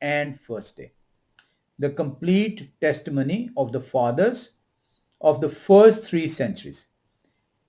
and first day. The complete testimony of the fathers of the first 3 centuries.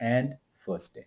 and first day.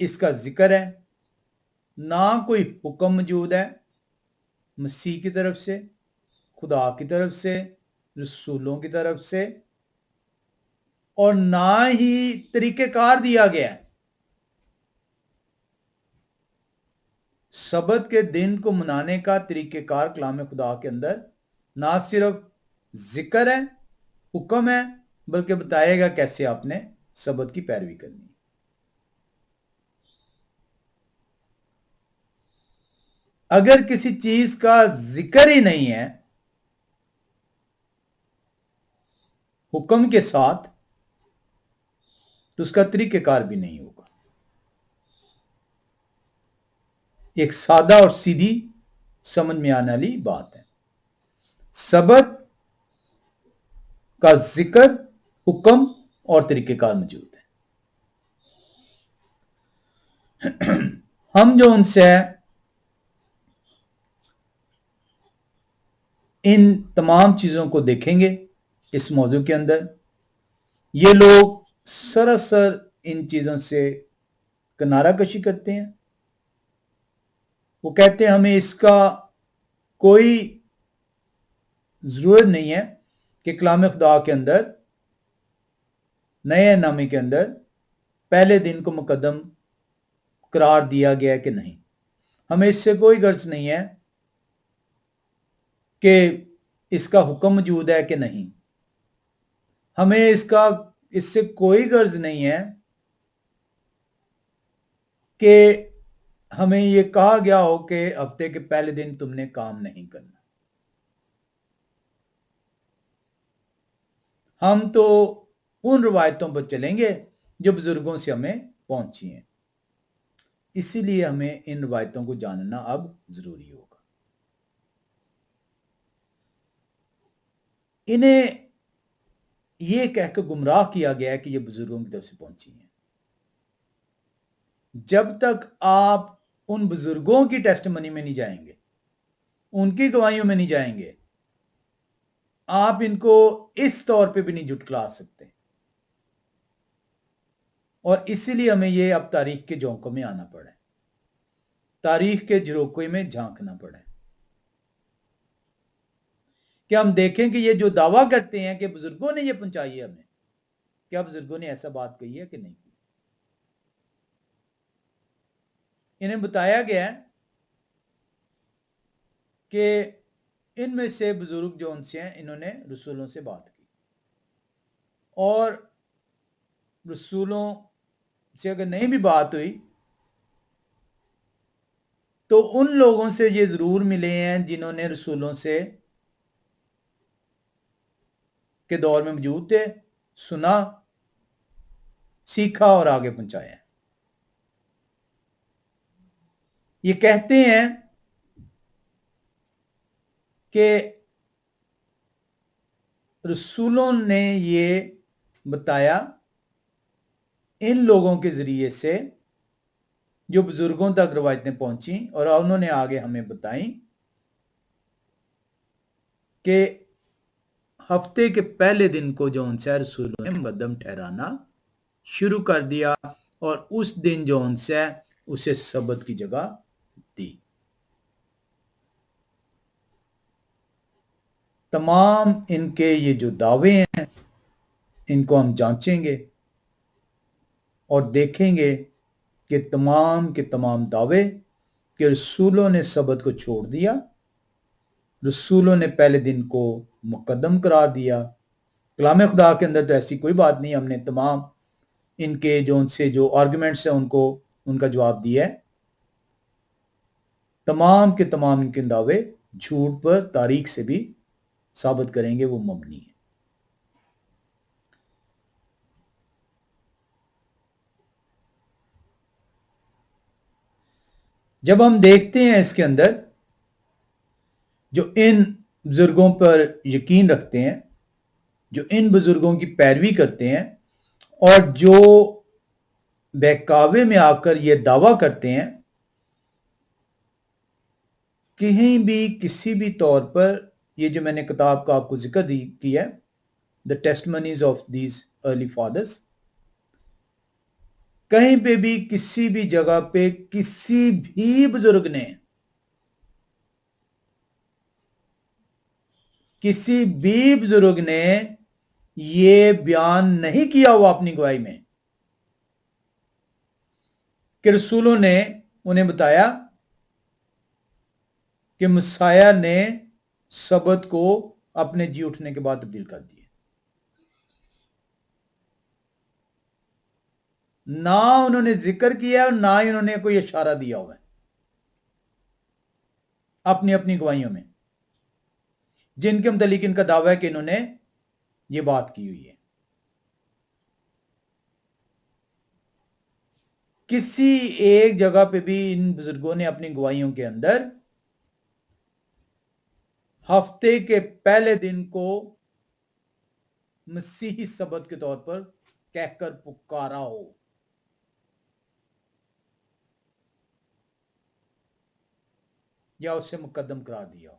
اس کا ذکر ہے، نہ کوئی حکم موجود ہے مسیح کی طرف سے، خدا کی طرف سے، رسولوں کی طرف سے، اور نہ ہی طریقہ کار دیا گیا ہے۔ سبت کے دن کو منانے کا طریقہ کار کلام خدا کے اندر نہ صرف ذکر ہے، حکم ہے، بلکہ بتائے گا کیسے آپ نے سبت کی پیروی کرنی ہے۔ اگر کسی چیز کا ذکر ہی نہیں ہے حکم کے ساتھ تو اس کا طریقہ کار بھی نہیں ہوگا۔ ایک سادہ اور سیدھی سمجھ میں آنے والی بات ہے۔ سبت کا ذکر، حکم اور طریقہ کار موجود ہے۔ ہم جو ان سے ان تمام چیزوں کو دیکھیں گے اس موضوع کے اندر، یہ لوگ سراسر ان چیزوں سے کنارہ کشی کرتے ہیں۔ وہ کہتے ہیں ہمیں اس کا کوئی ضرورت نہیں ہے کہ کلام خدا کے اندر، نئے نامے کے اندر پہلے دن کو مقدم قرار دیا گیا ہے کہ نہیں، ہمیں اس سے کوئی غرض نہیں ہے کہ اس کا حکم موجود ہے کہ نہیں، ہمیں اس سے کوئی غرض نہیں ہے کہ ہمیں یہ کہا گیا ہو کہ ہفتے کے پہلے دن تم نے کام نہیں کرنا۔ ہم تو ان روایتوں پر چلیں گے جو بزرگوں سے ہمیں پہنچی ہیں، اسی لیے ہمیں ان روایتوں کو جاننا اب ضروری ہوگا۔ انہیں یہ کہہ کے گمراہ کیا گیا ہے کہ یہ بزرگوں کی طرف سے پہنچی ہیں۔ جب تک آپ ان بزرگوں کی ٹیسٹمنی میں نہیں جائیں گے، ان کی گواہیوں میں نہیں جائیں گے، آپ ان کو اس طور پہ بھی نہیں جھٹلا سکتے۔ اور اسی لیے ہمیں یہ اب تاریخ کے جھونکوں میں آنا پڑا ہے، تاریخ کے جھروکے میں جھانکنا پڑا ہے کہ ہم دیکھیں کہ یہ جو دعویٰ کرتے ہیں کہ بزرگوں نے یہ پہنچائی ہے ہمیں، کیا بزرگوں نے ایسا بات کہی ہے کہ نہیں کی؟ انہیں بتایا گیا ہے کہ ان میں سے بزرگ جو ان سے ہیں انہوں نے رسولوں سے بات کی، اور رسولوں سے اگر نہیں بھی بات ہوئی تو ان لوگوں سے یہ ضرور ملے ہیں جنہوں نے رسولوں سے کے دور میں موجود تھے، سنا، سیکھا اور آگے پہنچایا۔ یہ کہتے ہیں کہ رسولوں نے یہ بتایا ان لوگوں کے ذریعے سے جو بزرگوں تک روایتیں پہنچیں، اور انہوں نے آگے ہمیں بتائیں کہ ہفتے کے پہلے دن کو جو ان سے رسولوں نے مقدم ٹھہرانا شروع کر دیا، اور اس دن جو ان سے اسے سبت کی جگہ دی۔ تمام ان کے یہ جو دعوے ہیں ان کو ہم جانچیں گے اور دیکھیں گے کہ تمام کے تمام دعوے کہ رسولوں نے سبت کو چھوڑ دیا، رسولوں نے پہلے دن کو مقدم قرار دیا۔ کلام خدا کے اندر تو ایسی کوئی بات نہیں، ہم نے تمام ان کے جو ان سے جو آرگومنٹس ہیں ان کا جواب دیا ہے۔ تمام کے تمام ان کے دعوے جھوٹ پر تاریخ سے بھی ثابت کریں گے وہ مبنی ہے۔ جب ہم دیکھتے ہیں اس کے اندر جو ان بزرگوں پر یقین رکھتے ہیں، جو ان بزرگوں کی پیروی کرتے ہیں، اور جو بہکاوے میں آ کر یہ دعویٰ کرتے ہیں، کہیں بھی کسی بھی طور پر، یہ جو میں نے کتاب کا آپ کو ذکر کیا ہے، The Testimonies of These Early Fathers، کہیں پہ بھی کسی بھی جگہ پہ کسی بھی بزرگ نے یہ بیان نہیں کیا ہوا اپنی گواہی میں کہ رسولوں نے انہیں بتایا کہ مسیح نے سبت کو اپنے جی اٹھنے کے بعد تبدیل کر دیا. نہ انہوں نے ذکر کیا اور نہ ہی انہوں نے کوئی اشارہ دیا ہوا ہے اپنی گواہیوں میں جن کے متعلق ان کا دعویٰ ہے کہ انہوں نے یہ بات کی ہوئی ہے. کسی ایک جگہ پہ بھی ان بزرگوں نے اپنی گواہیوں کے اندر ہفتے کے پہلے دن کو مسیحی سبت کے طور پر کہہ کر پکارا ہو. یا اسے مقدم قرار دیا ہو.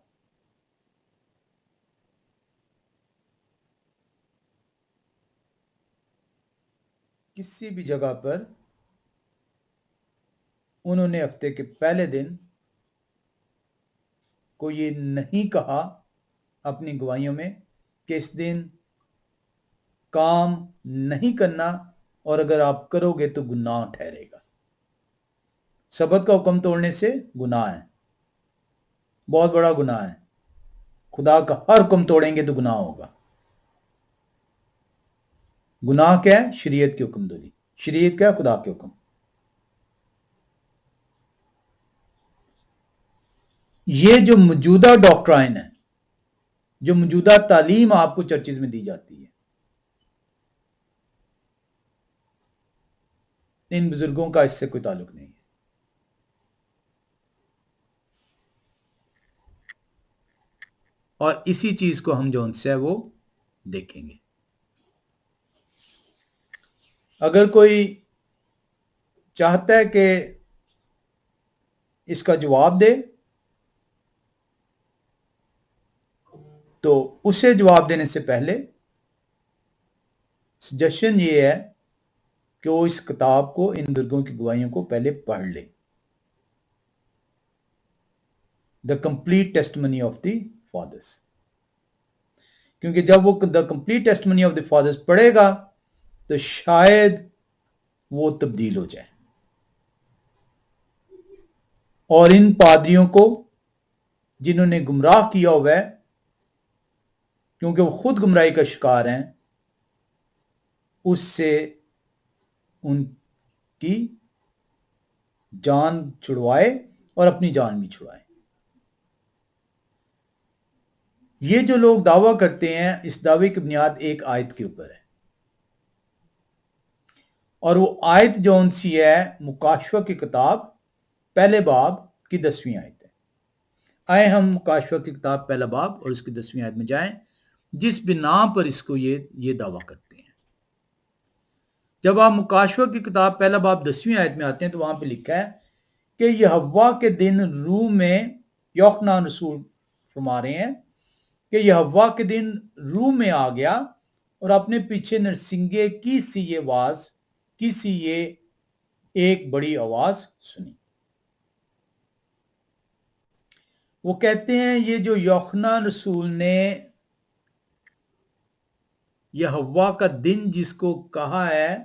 کسی بھی جگہ پر انہوں نے ہفتے کے پہلے دن کو یہ نہیں کہا اپنی گواہیوں میں کہ اس دن کام نہیں کرنا اور اگر آپ کرو گے تو گناہ ٹھہرے گا. سبت کا حکم توڑنے سے گناہ ہے, بہت بڑا گناہ ہے. خدا کا ہر حکم توڑیں گے تو گناہ ہوگا. گناہ کیا ہے؟ شریعت کی حکم دوری. شریعت کیا ہے؟ خدا کے حکم. یہ جو موجودہ ڈاکٹرائن ہے, جو موجودہ تعلیم آپ کو چرچز میں دی جاتی ہے, ان بزرگوں کا اس سے کوئی تعلق نہیں ہے. اور اسی چیز کو ہم جو ان سے وہ دیکھیں گے. اگر کوئی چاہتا ہے کہ اس کا جواب دے تو اسے جواب دینے سے پہلے سجیشن یہ ہے کہ وہ اس کتاب کو, ان بزرگوں کی گواہیوں کو پہلے پڑھ لے. The complete testimony of the fathers. کیونکہ جب وہ the complete testimony of the fathers پڑھے گا تو شاید وہ تبدیل ہو جائے. اور ان پادریوں کو جنہوں نے گمراہ کیا ہوا ہے, کیونکہ وہ خود گمراہی کا شکار ہیں, اس سے ان کی جان چھڑوائے اور اپنی جان بھی چھڑوائے. یہ جو لوگ دعویٰ کرتے ہیں, اس دعوے کی بنیاد ایک آیت کے اوپر ہے, اور وہ آیت جون سی ہے مکاشفہ کی کتاب پہلے باب کی 10ویں آیت ہے. آئے ہم مکاشفہ کی کتاب پہلا باب اور اس کی 10ویں آیت میں جائیں, جس بنا پر اس کو یہ دعویٰ کرتے ہیں. جب آپ مکاشفہ کی کتاب پہلا باب 10ویں آیت میں آتے ہیں تو وہاں پہ لکھا ہے کہ یہوہ کے دن روح میں, یوحنا رسول فرما رہے ہیں کہ یہوہ کے دن روح میں آ گیا اور اپنے پیچھے نرسنگے کی سی یہ ایک بڑی آواز سنی. وہ کہتے ہیں یہ جو یوحنا رسول نے یہوہ کا دن جس کو کہا ہے,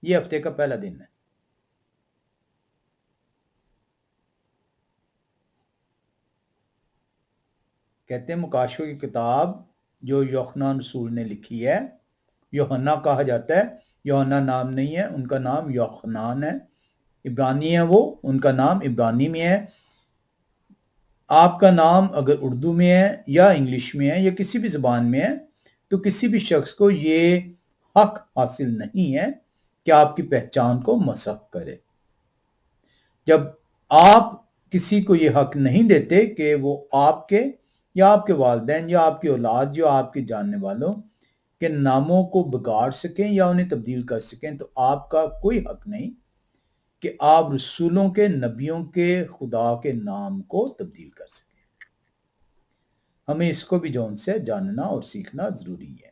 یہ ہفتے کا پہلا دن ہے. کہتے ہیں مکاشفہ کی کتاب جو یوحنا رسول نے لکھی ہے, یوحنا کہا جاتا ہے, یوحنا نام نہیں ہے, ان کا نام یوحنان ہے, عبرانی ہے وہ, ان کا نام عبرانی میں ہے. آپ کا نام اگر اردو میں ہے یا انگلش میں ہے یا کسی بھی زبان میں ہے تو کسی بھی شخص کو یہ حق حاصل نہیں ہے کہ آپ کی پہچان کو مسخ کرے. جب آپ کسی کو یہ حق نہیں دیتے کہ وہ آپ کے یا آپ کے والدین یا آپ کی اولاد جو آپ کے جاننے والوں کے ناموں کو بگاڑ سکیں یا انہیں تبدیل کر سکیں, تو آپ کا کوئی حق نہیں کہ آپ رسولوں کے, نبیوں کے, خدا کے نام کو تبدیل کر سکیں. ہمیں اس کو بھی جو ان سے جاننا اور سیکھنا ضروری ہے.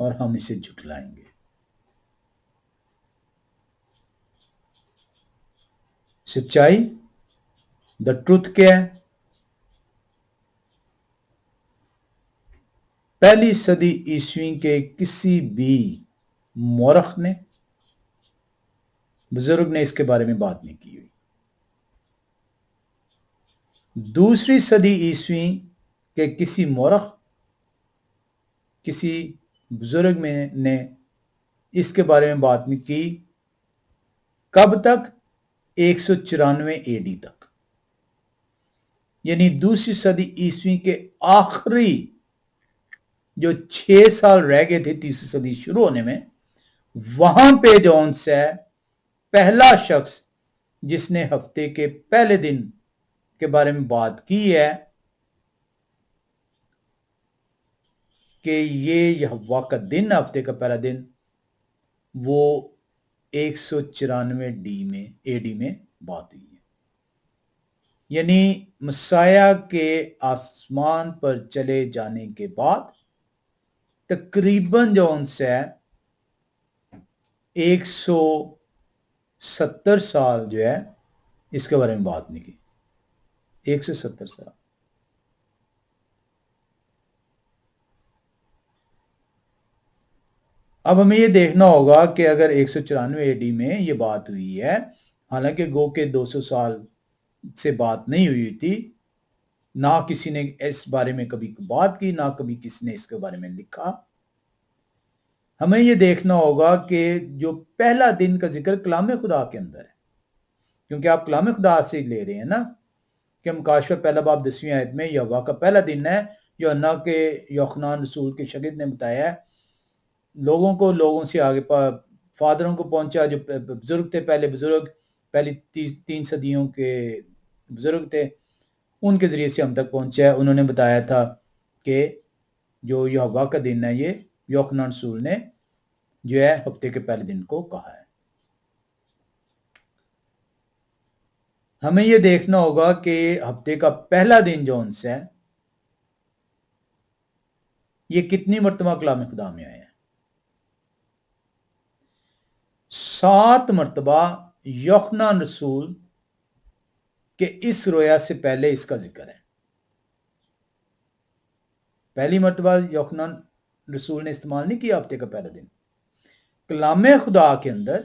اور ہم اسے جھٹلائیں گے۔ سچائی، دا ٹروتھ کیا ہے؟ پہلی صدی عیسوی کے کسی بھی مورخ نے، بزرگ نے اس کے بارے میں بات نہیں کی ہوئی۔ دوسری صدی عیسوی کے کسی مورخ، کسی بزرگ میں نے اس کے بارے میں بات نہیں کی۔ کب تک؟ 194 اے ڈی تک، یعنی دوسری صدی عیسوی کے آخری جو 6 سال رہ گئے تھے تیسری صدی شروع ہونے میں، وہاں پہ جون سے پہلا شخص جس نے ہفتے کے پہلے دن کے بارے میں بات کی ہے کہ یہ یہوہ کا دن، ہفتے کا پہلا دن، وہ 194 اے ڈی میں بات ہوئی ہے۔ یعنی مسیح کے آسمان پر چلے جانے کے بعد تقریباً جون سے 170 سال جو ہے اس کے بارے میں بات نہیں کی۔ 170 سال۔ اب ہمیں یہ دیکھنا ہوگا کہ اگر 194 اے ڈی میں یہ بات ہوئی ہے، حالانکہ گو کے 200 سال سے بات نہیں ہوئی تھی، نہ کسی نے اس بارے میں کبھی بات کی، نہ کبھی کسی نے اس کے بارے میں لکھا۔ ہمیں یہ دیکھنا ہوگا کہ جو پہلا دن کا ذکر کلام خدا کے اندر ہے، کیونکہ آپ کلام خدا سے لے رہے ہیں نا، کہ مکاشفہ پہلا باب 10ویں آیت میں یہوہ کا پہلا دن ہے، یوحنا کے یوحنا رسول کے شاگرد نے بتایا ہے، لوگوں سے آگے فادروں کو پہنچا، جو بزرگ تھے، پہلے بزرگ، پہلی 3 صدیوں کے بزرگ تھے، ان کے ذریعے سے ہم تک پہنچا ہے۔ انہوں نے بتایا تھا کہ جو یہوہ کا دن ہے، یہ یوحنا رسول نے جو ہے ہفتے کے پہلے دن کو کہا ہے۔ ہمیں یہ دیکھنا ہوگا کہ ہفتے کا پہلا دن جو سے ہے، یہ کتنی مرتبہ کلام خدا میں آیا ہے؟ 7 مرتبہ یوحنا رسول کہ اس رویا سے پہلے اس کا ذکر ہے۔ پہلی مرتبہ یوحنا رسول نے استعمال نہیں کیا ہفتے کا پہلا دن۔ کلام خدا کے اندر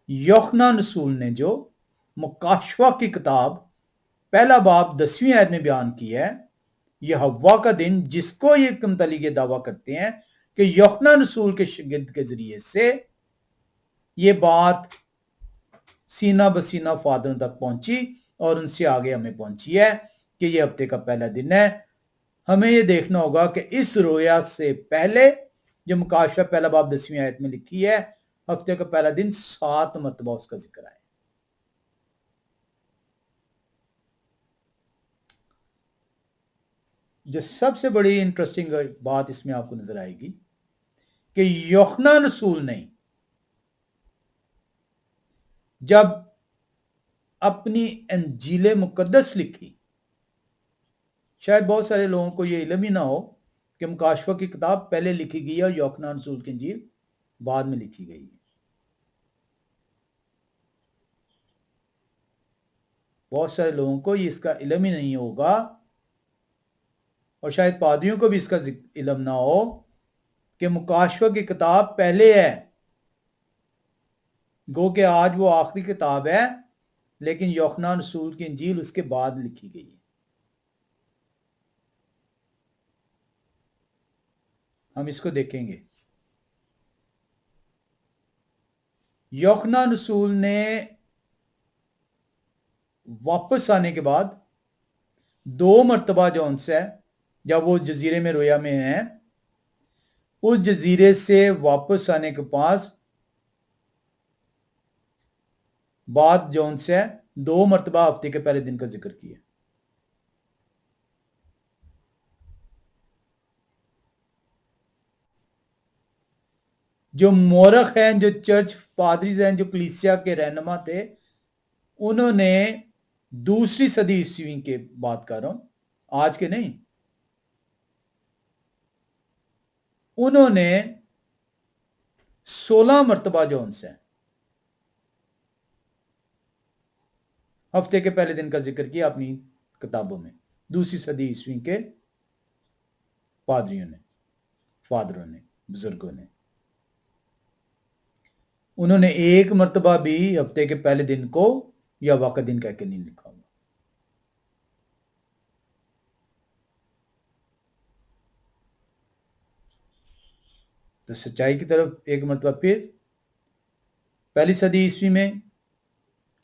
یوحنا رسول نے جو مکاشفہ کی کتاب پہلا باب 10ویں آیت میں بیان کی ہے، یہوہ کا دن، جس کو یہ متعلق یہ دعویٰ کرتے ہیں کہ یوحنا رسول کے شاگرد کے ذریعے سے یہ بات سینہ بسینہ فادروں تک پہنچی اور ان سے آگے ہمیں پہنچی ہے کہ یہ ہفتے کا پہلا دن ہے۔ ہمیں یہ دیکھنا ہوگا کہ اس رویا سے پہلے جو مکاشفہ پہلا باب 10ویں آیت میں لکھی ہے، ہفتے کا پہلا دن 7 مرتبہ اس کا ذکر ہے۔ جو سب سے بڑی انٹرسٹنگ بات اس میں آپ کو نظر آئے گی کہ یوحنا رسول نے جب اپنی انجیل مقدس لکھی، شاید بہت سارے لوگوں کو یہ علم ہی نہ ہو کہ مکاشفہ کی کتاب پہلے لکھی گئی ہے اور یوحنا رسول کی انجیل بعد میں لکھی گئی ہے۔ بہت سارے لوگوں کو اس کا علم ہی نہیں ہوگا، اور شاید پادریوں کو بھی اس کا علم نہ ہو کہ مکاشفہ کی کتاب پہلے ہے، گو کہ آج وہ آخری کتاب ہے، لیکن یوحنا رسول کی انجیل اس کے بعد لکھی گئی ہے۔ ہم اس کو دیکھیں گے۔ یوحنا رسول نے واپس آنے کے بعد 2 مرتبہ جو ان سے جب وہ جزیرے میں رویا میں ہیں، اس جزیرے سے واپس آنے کے پاس بعد جو ان سے 2 مرتبہ ہفتے کے پہلے دن کا ذکر کیا۔ جو مورخ ہیں، جو چرچ پادریز ہیں، جو کلیسیا کے رہنما تھے، انہوں نے دوسری صدی عیسوی کے بات کر رہا ہوں، آج کے نہیں، انہوں نے 16 مرتبہ جو ان سے ہفتے کے پہلے دن کا ذکر کیا اپنی کتابوں میں، دوسری صدی عیسوی کے پادریوں نے، فادروں نے، بزرگوں نے. انہوں نے ایک مرتبہ بھی ہفتے کے پہلے دن کو یا واقع دن کہہ کے نہیں لکھا ہوا. تو سچائی کی طرف ایک مرتبہ پھر پہلی صدی عیسوی میں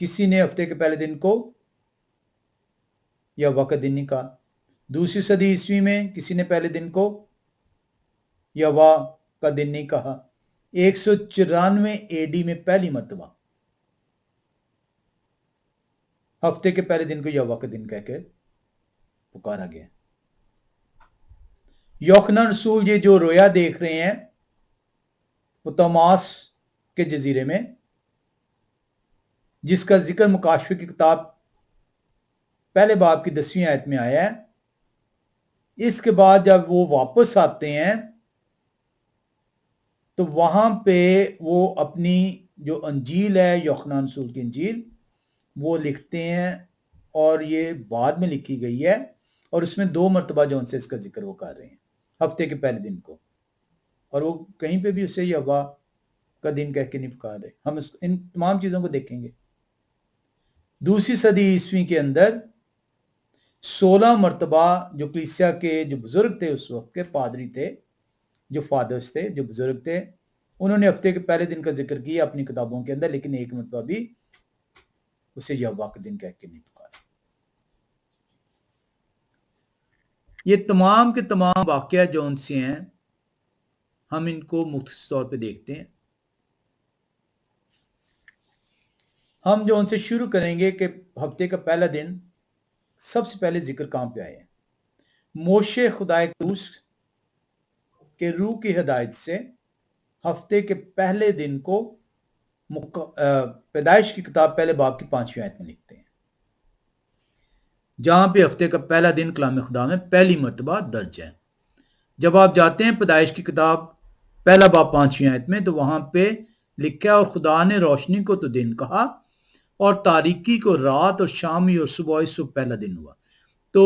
کسی نے ہفتے کے پہلے دن کو یا واقع دن نہیں کہا. دوسری صدی عیسوی میں کسی نے پہلے دن کو یا واقع دن نہیں کہا. 194 اے ڈی میں پہلی مرتبہ ہفتے کے پہلے دن کو یا واقع دن کہہ کے پکارا گیا. یوحنا رسول یہ جو رویا دیکھ رہے ہیں وہ توماس کے جزیرے میں، جس کا ذکر مکاشفے کی کتاب پہلے باب کی 10ویں آیت میں آیا ہے. اس کے بعد جب وہ واپس آتے ہیں تو وہاں پہ وہ اپنی جو انجیل ہے، یوحنا رسول کی انجیل، وہ لکھتے ہیں، اور یہ بعد میں لکھی گئی ہے، اور اس میں 2 مرتبہ جو ان سے اس کا ذکر وہ کر رہے ہیں ہفتے کے پہلے دن کو، اور وہ کہیں پہ بھی اسے یہوا کا دن کہہ کے نہیں پکار رہے. ہم ان تمام چیزوں کو دیکھیں گے. دوسری صدی عیسوی کے اندر 16 مرتبہ جو کلیسیا کے جو بزرگ تھے، اس وقت کے پادری تھے، جو فادرز تھے، جو بزرگ تھے، انہوں نے ہفتے کے پہلے دن کا ذکر کیا اپنی کتابوں کے اندر، لیکن ایک مرتبہ بھی اسے یہوا کا دن کہہ کے نہیں پکارا. یہ تمام کے تمام واقعہ جو ان سے ہیں، ہم ان کو مختصر طور پہ دیکھتے ہیں. ہم جو ان سے شروع کریں گے کہ ہفتے کا پہلا دن سب سے پہلے ذکر کہاں پہ آئے ہیں. موشے خدا قدوس کے روح کی ہدایت سے ہفتے کے پہلے دن کو پیدائش کی کتاب پہلے باب کی 5ویں آیت میں لکھتے ہیں، جہاں پہ ہفتے کا پہلا دن کلام خدا میں پہلی مرتبہ درج ہے. جب آپ جاتے ہیں پیدائش کی کتاب پہلا باب 5ویں آیت میں، تو وہاں پہ لکھا اور خدا نے روشنی کو تو دن کہا اور تاریکی کو رات، اور شامی اور صبح پہلا دن ہوا. تو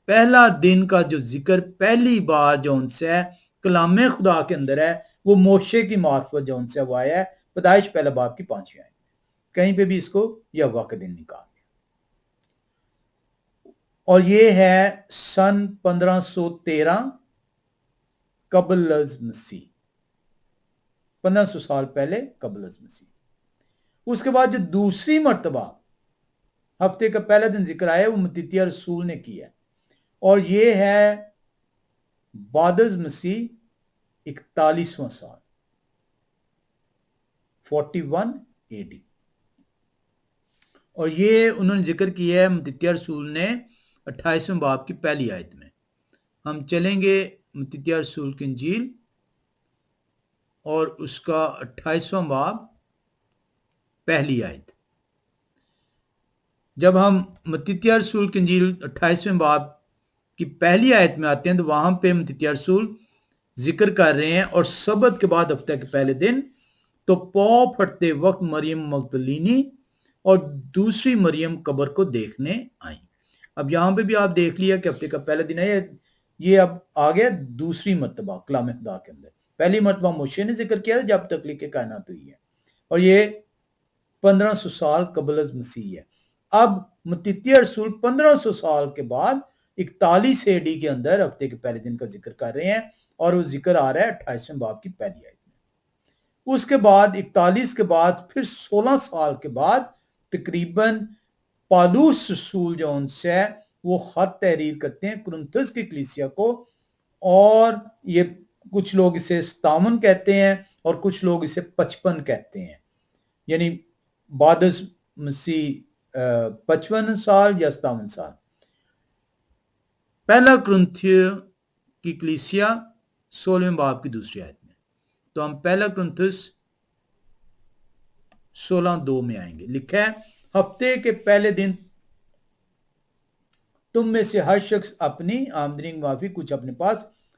پہلا دن کا جو ذکر پہلی بار جو ان سے ہے کلام خدا کے اندر ہے، وہ موشے کی معرفت جو ان سے وہ آیا ہے پیدائش پہلا باب کی 5ویں آیت. کہیں پہ بھی اس کو یہوا کا دن نکال گیا. اور یہ ہے سن 1513 قبل از مسیح، 1500 سال پہلے قبل از مسیح. اس کے بعد جو دوسری مرتبہ ہفتے کا پہلا دن ذکر آیا وہ متتیہ رسول نے کیا، اور یہ ہے بعد از مسیح 41واں سال، 41 اے ڈی. اور یہ انہوں نے ذکر کیا ہے متتیہ رسول نے 28ویں باب کی پہلی آیت میں. ہم چلیں گے متتیہ رسول کی انجیل اور اس کا 28واں باب پہلی آیت. جب ہم متتیہ رسول کی انجیل 28ویں باب کی پہلی آیت میں آتے ہیں تو وہاں پہ متتیہ رسول ذکر کر رہے ہیں، اور سبت کے بعد ہفتے کے پہلے دن تو پاؤں پھٹتے وقت مریم مگدلینی اور دوسری مریم قبر کو دیکھنے آئیں. اب یہاں پہ بھی آپ دیکھ لیا کہ ہفتے کا پہلا دن ہے، یہ اب آ گیا دوسری مرتبہ کلام خدا کے اندر. پہلی مرتبہ موشے نے ذکر کیا تھا جب تخلیق کائنات ہوئی ہے، اور یہ 1500 سال قبل از مسیح ہے. اب متتیہ رسول 1500 سال کے بعد 41 اے ڈی کے اندر ہفتے کے پہلے دن کا ذکر کر رہے ہیں، اور وہ ذکر آ رہا ہے 28ویں باب کی پہلی آیت میں. اس کے بعد 41 کے بعد پھر 16 سال کے بعد تقریباً پالوس رسول جو ان سے وہ خط تحریر کرتے ہیں کرنتھس کی کلیسیا کو، اور یہ کچھ لوگ اسے 57 کہتے ہیں اور کچھ لوگ اسے 55 کہتے ہیں، یعنی بعد از مسیح 55 سال یا 57 سال. پہلا کرنتھیہ کی کلیسیا 16ویں باب کی دوسری آیت میں. تو ہم پہلا کرنتھس 16:2 میں آئیں گے. لکھا ہے ہفتے کے پہلے دن تم میں سے ہر شخص اپنی آمدنی کی موافق کچھ اپنے پاس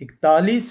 41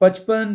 55,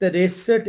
63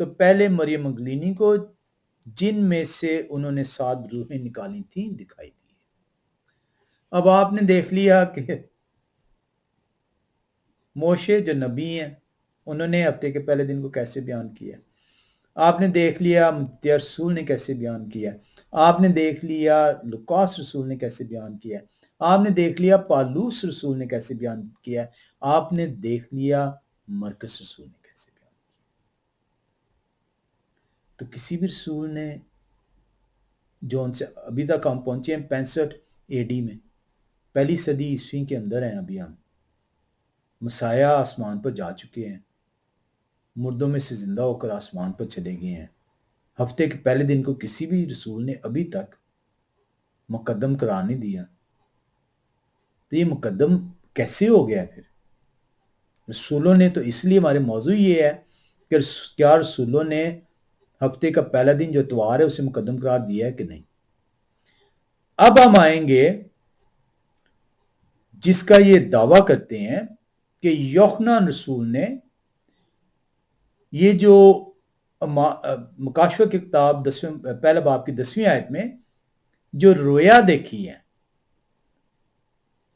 تو پہلے مریم مگدلینی کو جن میں سے انہوں نے 7 روحیں نکالی تھیں دکھائی دی. اب آپ نے دیکھ لیا کہ موشے جو نبی ہیں انہوں نے ہفتے کے پہلے دن کو کیسے بیان کیا. آپ نے دیکھ لیا متی رسول نے کیسے بیان کیا. آپ نے دیکھ لیا لوکاس رسول نے کیسے بیان کیا. آپ نے دیکھ لیا پالوس رسول نے کیسے بیان کیا. آپ نے دیکھ لیا مرکس رسول نے کیسے بیان کیا. تو کسی بھی رسول نے جو ان سے ابھی تک ہم پہنچے ہیں 65 AD میں، پہلی صدی عیسوی کے اندر ہیں. ابھی ہم مسیح آسمان پر جا چکے ہیں، مردوں میں سے زندہ ہو کر آسمان پر چلے گئے ہیں. ہفتے کے پہلے دن کو کسی بھی رسول نے ابھی تک مقدم قرار نہیں دیا. تو یہ مقدم کیسے ہو گیا؟ پھر رسولوں نے تو اس لیے ہمارے موضوع یہ ہے کہ کیا رسولوں نے ہفتے کا پہلا دن جو اتوار ہے اسے مقدم قرار دیا ہے کہ نہیں. اب ہم آئیں گے جس کا یہ دعویٰ کرتے ہیں کہ یوحنا رسول نے یہ جو مکاشفہ کی کتاب پہلا باب کی 10ویں آیت میں جو رویا دیکھی ہے،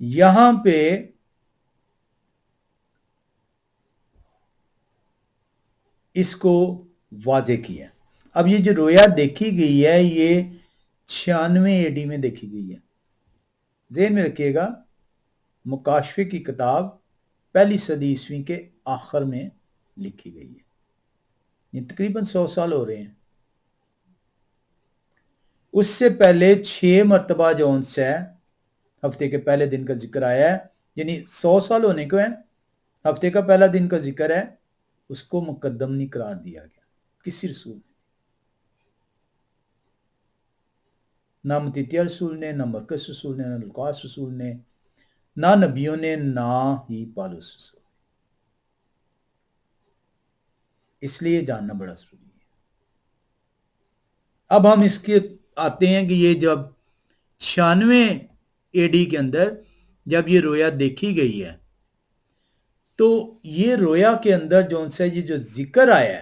یہاں پہ اس کو واضح کیا. اب یہ جو رویا دیکھی گئی ہے یہ 96 AD میں دیکھی گئی ہے. ذہن میں رکھیے گا مکاشفے کی کتاب پہلی صدی عیسوی کے آخر میں لکھی گئی ہے، یہ تقریباً 100 سال ہو رہے ہیں. اس سے پہلے 6 مرتبہ جو ان سے ہفتے کے پہلے دن کا ذکر آیا ہے، یعنی 100 سال ہونے کو ہے ہفتے کا پہلا دن کا ذکر ہے، اس کو مقدم نہیں قرار دیا گیا کسی رسول نے، نہ متی رسول نے، نہ مرکس رسول نے، نہ لوکاس رسول نے، نہ نبیوں نے، نہ ہی پالوس رسول. اس لیے جاننا بڑا ضروری ہے. اب ہم اس کے آتے ہیں کہ یہ جب 96 AD کے اندر جب یہ رویا دیکھی گئی ہے تو یہ رویا کے اندر جو ان سے یہ جو ذکر آیا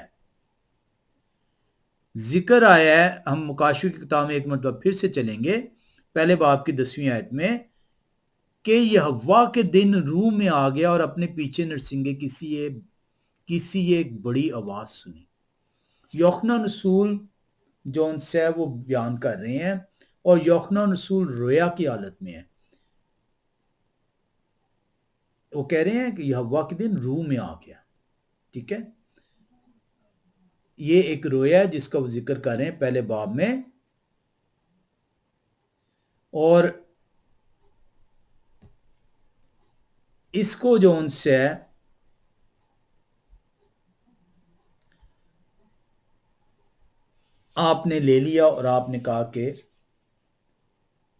ہے ہم مکاشفے کی کتاب میں ایک مرتبہ پھر سے چلیں گے پہلے باب کی 10ویں آیت میں کہ یہوہ کے دن روح میں آ گیا اور اپنے پیچھے نرسنگے کسی ایک بڑی آواز سنی. یوحنا رسول جو ان سے وہ بیان کر رہے ہیں اور یوحنا رسول رویا کی حالت میں ہے. وہ کہہ رہے ہیں کہ یہوہ کے دن روح میں آ گیا. ٹھیک ہے، یہ ایک رویا ہے جس کا وہ ذکر کر رہے ہیں پہلے باب میں. اور اس کو جو ان سے آپ نے لے لیا اور آپ نے کہا کہ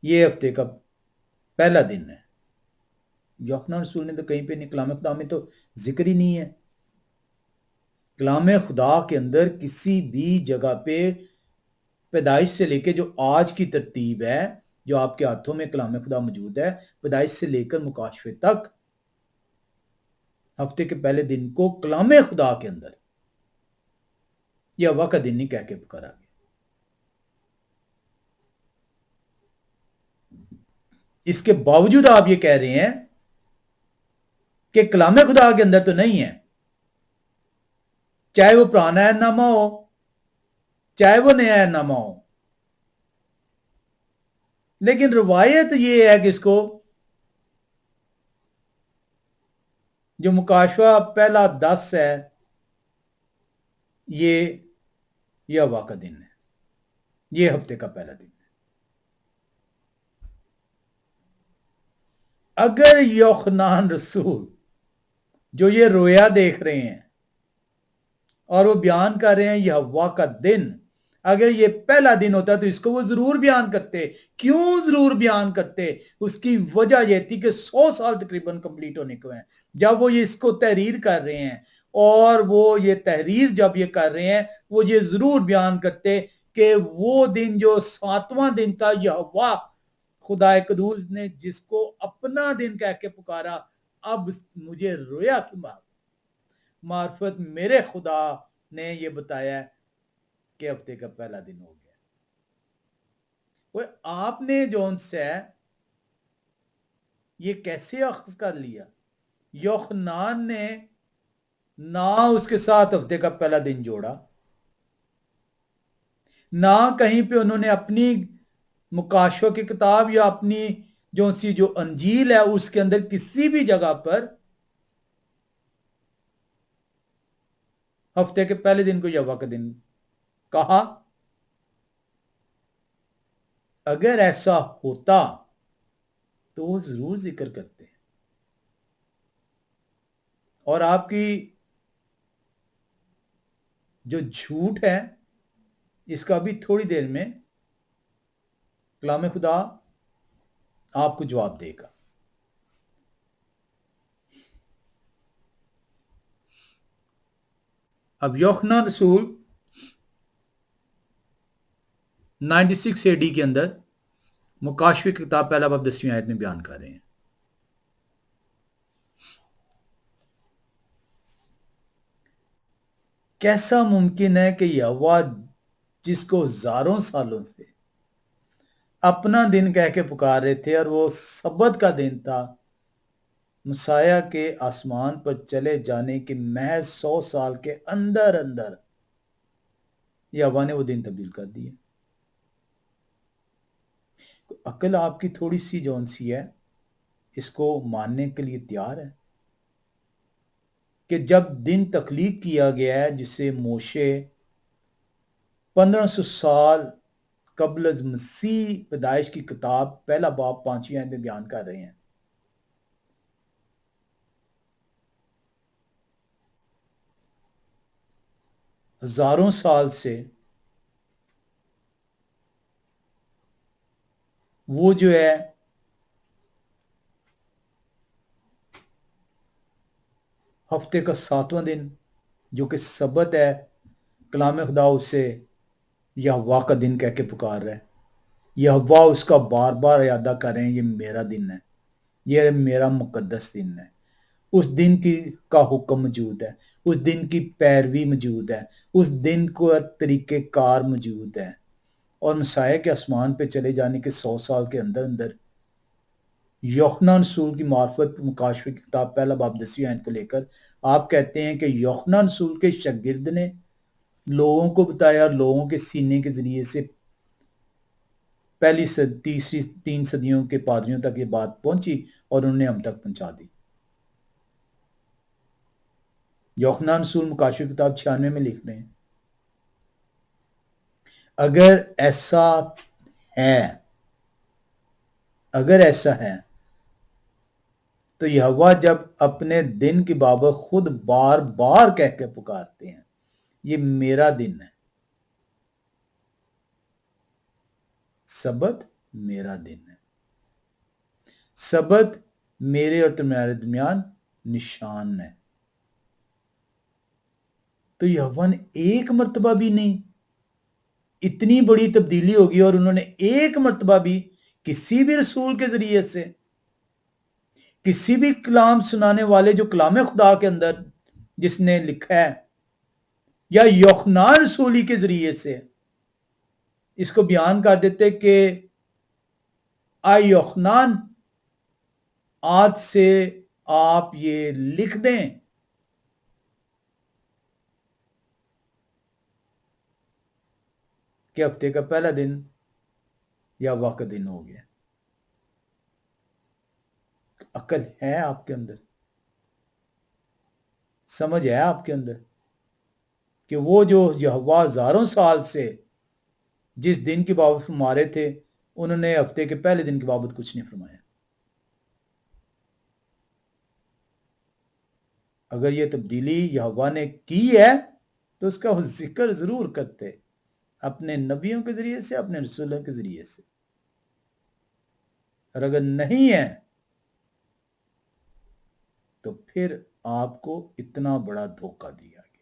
یہ ہفتے کا پہلا دن ہے. یوحنا رسول نے تو کہیں پہ نہیں، کلام خدا میں تو ذکر ہی نہیں ہے. کلام خدا کے اندر کسی بھی جگہ پہ پیدائش سے لے کے جو آج کی ترتیب ہے جو آپ کے ہاتھوں میں کلام خدا موجود ہے، پیدائش سے لے کر مکاشفے تک ہفتے کے پہلے دن کو کلام خدا کے اندر یہوہ کا دن نہیں کہہ کے پکارا گیا. اس کے باوجود آپ یہ کہہ رہے ہیں کہ کلام خدا کے اندر تو نہیں ہے، چاہے وہ پرانا عہد نامہ ہو چاہے وہ نیا عہد نامہ ہو. لیکن روایت یہ ہے کہ اس کو جو مکاشفہ پہلا 10 ہے یہ یہوہ کا دن ہے، یہ ہفتے کا پہلا دن ہے. اگر یوحنا رسول جو یہ رویا دیکھ رہے ہیں اور وہ بیان کر رہے ہیں یہوہ کا دن، اگر یہ پہلا دن ہوتا تو اس کو وہ ضرور بیان کرتے. کیوں ضرور بیان کرتے؟ اس کی وجہ یہ تھی کہ 100 سال تقریباً کمپلیٹ ہونے کو ہیں جب وہ یہ اس کو تحریر کر رہے ہیں، اور وہ یہ تحریر جب یہ کر رہے ہیں وہ یہ ضرور بیان کرتے کہ وہ دن جو 7واں دن تھا یہوہ خدا قدوس نے جس کو اپنا دن کہہ کے پکارا، اب مجھے رویا کی معرفت میرے خدا نے یہ بتایا کہ ہفتے کا پہلا دن ہو گیا. وہ آپ نے جون سے یہ کیسے اخذ کر لیا؟ یوحنان نے نہ اس کے ساتھ ہفتے کا پہلا دن جوڑا، نہ کہیں پہ انہوں نے اپنی مکاشفہ کی کتاب یا اپنی جو انجیل ہے اس کے اندر کسی بھی جگہ پر ہفتے کے پہلے دن کو یوہ کا دن کہا. اگر ایسا ہوتا تو وہ ضرور ذکر کرتے ہیں. اور آپ کی جو جھوٹ ہے اس کا بھی تھوڑی دیر میں کلام خدا آپ کو جواب دے گا. اب یوحنا رسول 96 AD کے اندر مکاشفہ کی کتاب پہلا باب 10ویں آیت میں بیان کر رہے ہیں. کیسا ممکن ہے کہ یہوہ جس کو ہزاروں سالوں سے اپنا دن کہہ کے پکار رہے تھے اور وہ سبت کا دن تھا، مسیح کے آسمان پر چلے جانے کے محض 100 سال کے اندر یہوہ نے وہ دن تبدیل کر دیے. عقل آپ کی تھوڑی سی جون سی ہے اس کو ماننے کے لیے تیار ہے کہ جب دن تخلیق کیا گیا ہے جسے موشے 1500 سال قبل از مسیح پیدائش کی کتاب پہلا باب 5ویں آیت میں بیان کر رہے ہیں، ہزاروں سال سے وہ جو ہے ہفتے کا 7واں دن جو کہ سبت ہے، کلام خدا اسے یہوہ کا دن کہہ کے پکار رہا ہے. یہوہ اس کا بار بار اعادہ کر رہے ہیں، یہ میرا دن ہے، یہ میرا مقدس دن ہے. اس دن کا حکم موجود ہے، اس دن کی پیروی موجود ہے، اس دن کو طریقہ کار موجود ہے. اور مسیح کے آسمان پہ چلے جانے کے 100 سال کے اندر یوحنا رسول کی معرفت مکاشفہ کی کتاب پہلا باب 10ویں آیت کو لے کر آپ کہتے ہیں کہ یوحنا رسول کے شاگرد نے لوگوں کو بتایا اور لوگوں کے سینے کے ذریعے سے پہلی تیسری 3 صدیوں کے پادریوں تک یہ بات پہنچی اور انہوں نے ہم تک پہنچا دی. یوحنا رسول مکاشفہ کی کتاب 96 میں لکھ رہے ہیں اگر ایسا ہے تو یہوہ جب اپنے دن کی بابت خود بار بار کہہ کے پکارتے ہیں یہ میرا دن ہے، سبت میرا دن ہے، سبت میرے اور تمہارے درمیان نشان ہے. تو یہوہ نے ایک مرتبہ بھی نہیں، اتنی بڑی تبدیلی ہوگی اور انہوں نے ایک مرتبہ بھی کسی بھی رسول کے ذریعے سے، کسی بھی کلام سنانے والے جو کلام خدا کے اندر جس نے لکھا ہے یا یوحنا رسولی کے ذریعے سے اس کو بیان کر دیتے کہ آئی یوحنان آج سے آپ یہ لکھ دیں کہ ہفتے کا پہلا دن یہوہ کا دن ہو گیا. عقل ہے آپ کے اندر، سمجھ ہے آپ کے اندر کہ وہ جو یہوہ ہزاروں سال سے جس دن کی بابت فرمارے تھے انہوں نے ہفتے کے پہلے دن کی بابت کچھ نہیں فرمایا. اگر یہ تبدیلی یہوہ نے کی ہے تو اس کا وہ ذکر ضرور کرتے اپنے نبیوں کے ذریعے سے، اپنے رسولوں کے ذریعے سے. اور اگر نہیں ہے تو پھر آپ کو اتنا بڑا دھوکہ دیا گیا.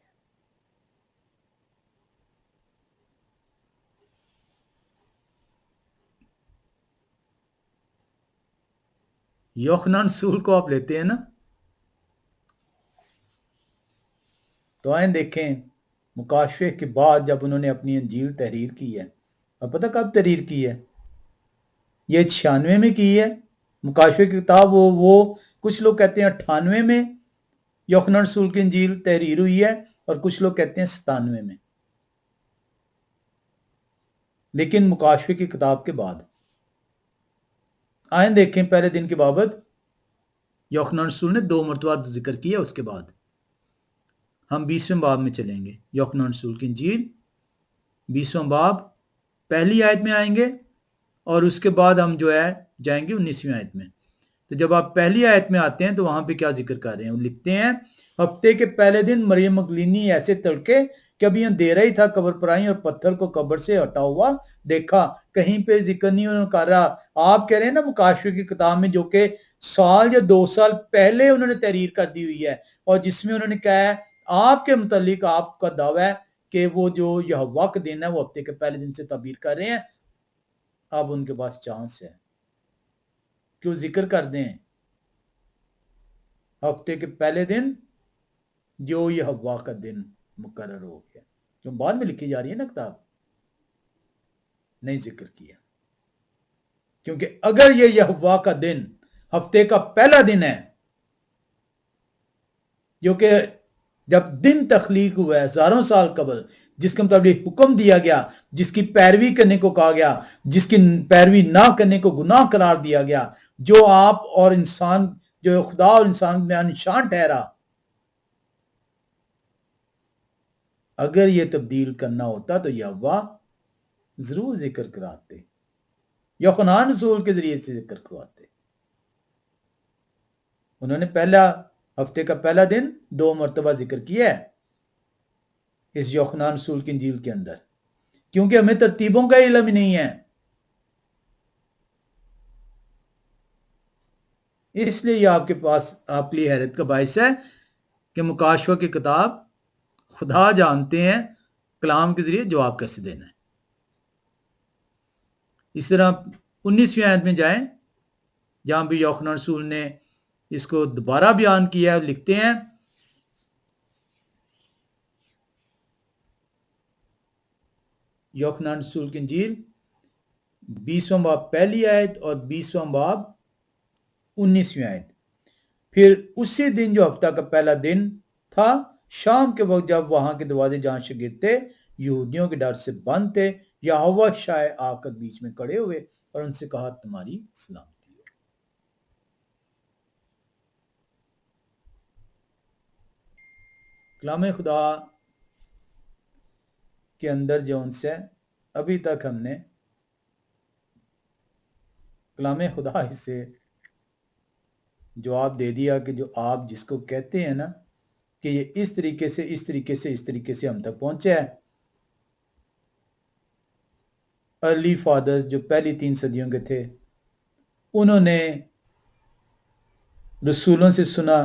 یوحنا رسول کو آپ لیتے ہیں نا، تو آئیں دیکھیں مکاشفے کے بعد جب انہوں نے اپنی انجیل تحریر کی ہے، اور پتہ کب تحریر کی ہے؟ یہ 96 میں کی ہے مکاشفے کی کتاب. وہ کچھ لوگ کہتے ہیں 98 میں یوحنا رسول کی انجیل تحریر ہوئی ہے، اور کچھ لوگ کہتے ہیں 97 میں، لیکن مکاشفے کی کتاب کے بعد. آئیں دیکھیں پہلے دن کی بابت یوحنا رسول نے 2 مرتبہ ذکر کیا. اس کے بعد ہم 20ویں باب میں چلیں گے. یوحنا رسول کی انجیل 20واں باب پہلی آیت میں آئیں گے، اور اس کے بعد ہم جو ہے جائیں گے 19ویں آیت میں. تو جب آپ پہلی آیت میں آتے ہیں تو وہاں پہ کیا ذکر کر رہے ہیں؟ وہ لکھتے ہیں ہفتے کے پہلے دن مریم مگدلینی ایسے تڑکے کہ ابھی اندھیرا ہی تھا قبر پر آئی اور پتھر کو قبر سے ہٹا ہوا دیکھا. کہیں پہ ذکر نہیں انہوں نے کر رہا. آپ کہہ رہے ہیں نا مکاشفے کی کتاب میں، جو کہ سال یا 2 سال پہلے انہوں نے تحریر کر دی ہوئی ہے، اور جس میں انہوں نے کہا ہے آپ کے متعلق آپ کا دعویٰ ہے کہ وہ جو یہوہ کا دن ہے وہ ہفتے کے پہلے دن سے تعبیر کر رہے ہیں. اب ان کے پاس چانس ہے کہ وہ ذکر کر دیں ہفتے کے پہلے دن جو یہوہ کا دن مقرر ہو گیا، جو بعد میں لکھی جا رہی ہے نا کتاب. نہیں ذکر کیا، کیونکہ اگر یہ یہوہ کا دن ہفتے کا پہلا دن ہے، جو کہ جب دن تخلیق ہوا ہے 1000 سال قبل، جس کے مطابق حکم دیا گیا، جس کی پیروی کرنے کو کہا گیا، جس کی پیروی نہ کرنے کو گناہ قرار دیا گیا، جو آپ اور انسان، جو خدا اور انسان میں نشان ٹھہرا، اگر یہ تبدیل کرنا ہوتا تو یہوہ ضرور ذکر کراتے، یوحنا رسول کے ذریعے سے ذکر کرواتے. انہوں نے پہلا ہفتے کا پہلا دن 2 مرتبہ ذکر کیا ہے اس یوحنا رسول کی انجیل کے اندر، کیونکہ ہمیں ترتیبوں کا علم ہی نہیں ہے. اس لیے یہ آپ کے پاس آپ کے لیے حیرت کا باعث ہے کہ مکاشفہ کی کتاب خدا جانتے ہیں کلام کے ذریعے جواب کیسے دینا ہے. اس طرح 19ویں آیت میں جائیں جہاں بھی یوحنا رسول نے اس کو دوبارہ بیان کیا ہے. لکھتے ہیں یوحنا رسول کی انجیل 20واں باب پہلی آیت اور 20واں باب 19ویں آیت. پھر اسی دن جو ہفتہ کا پہلا دن تھا، شام کے وقت جب وہاں کے دروازے جہاں شاگرد تھے یہودیوں کے ڈر سے بند تھے، یہوہ شاہ آ کر بیچ میں کھڑے ہوئے اور ان سے کہا تمہاری سلامتی ہو. کلام خدا کے اندر جو ان سے ابھی تک ہم نے کلام خدا سے جواب دے دیا کہ جو آپ جس کو کہتے ہیں نا کہ یہ اس طریقے سے ہم تک پہنچا ہے. ارلی فادرز جو پہلی 3 صدیوں کے تھے، انہوں نے رسولوں سے سنا.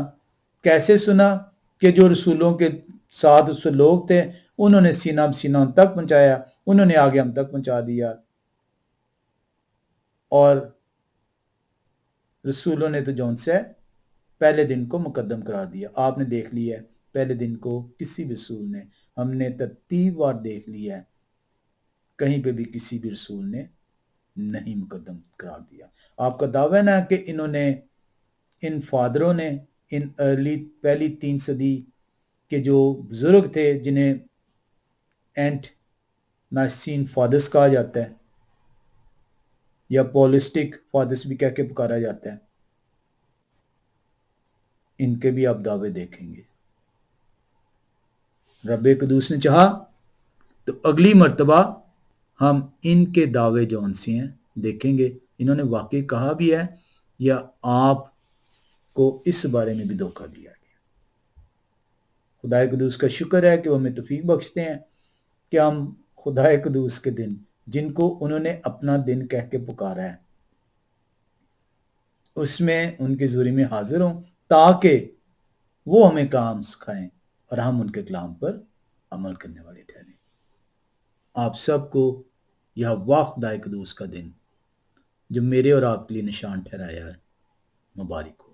کیسے سنا؟ کہ جو رسولوں کے ساتھ اس لوگ تھے انہوں نے سینہ بسینہ ان تک پہنچایا، انہوں نے آگے ہم تک پہنچا دیا. اور رسولوں نے تو جون سے پہلے دن کو مقدم قرار دیا. آپ نے دیکھ لیا ہے پہلے دن کو کسی بھی رسول نے، ہم نے ترتیب وار دیکھ لیا ہے، کہیں پہ بھی کسی بھی رسول نے نہیں مقدم قرار دیا. آپ کا دعویٰ نا کہ انہوں نے، ان فادروں نے، ان ارلی پہلی 3 صدی کے جو بزرگ تھے جنہیں اینٹ نائسین فادرز کہا جاتا ہے یا پولسٹک فادرز بھی کہہ کے پکارا جاتا ہے، ان کے بھی آپ دعوے دیکھیں گے. رب قدوس نے چاہا تو اگلی مرتبہ ہم ان کے دعوے جو ان سے ہیں دیکھیں گے انہوں نے واقعی کہا بھی ہے یا آپ کو اس بارے میں بھی دھوکہ دیا گیا. خدا قدوس کا شکر ہے کہ وہ ہمیں توفیق بخشتے ہیں کہ ہم خدا قدوس کے دن جن کو انہوں نے اپنا دن کہہ کے پکارا ہے اس میں ان کی حضوری میں حاضر ہوں، تاکہ وہ ہمیں کام سکھائیں اور ہم ان کے کلام پر عمل کرنے والے ٹھہریں. آپ سب کو یہ خدا قدوس کا دن جو میرے اور آپ کے لیے نشان ٹھہرایا ہے مبارک ہو.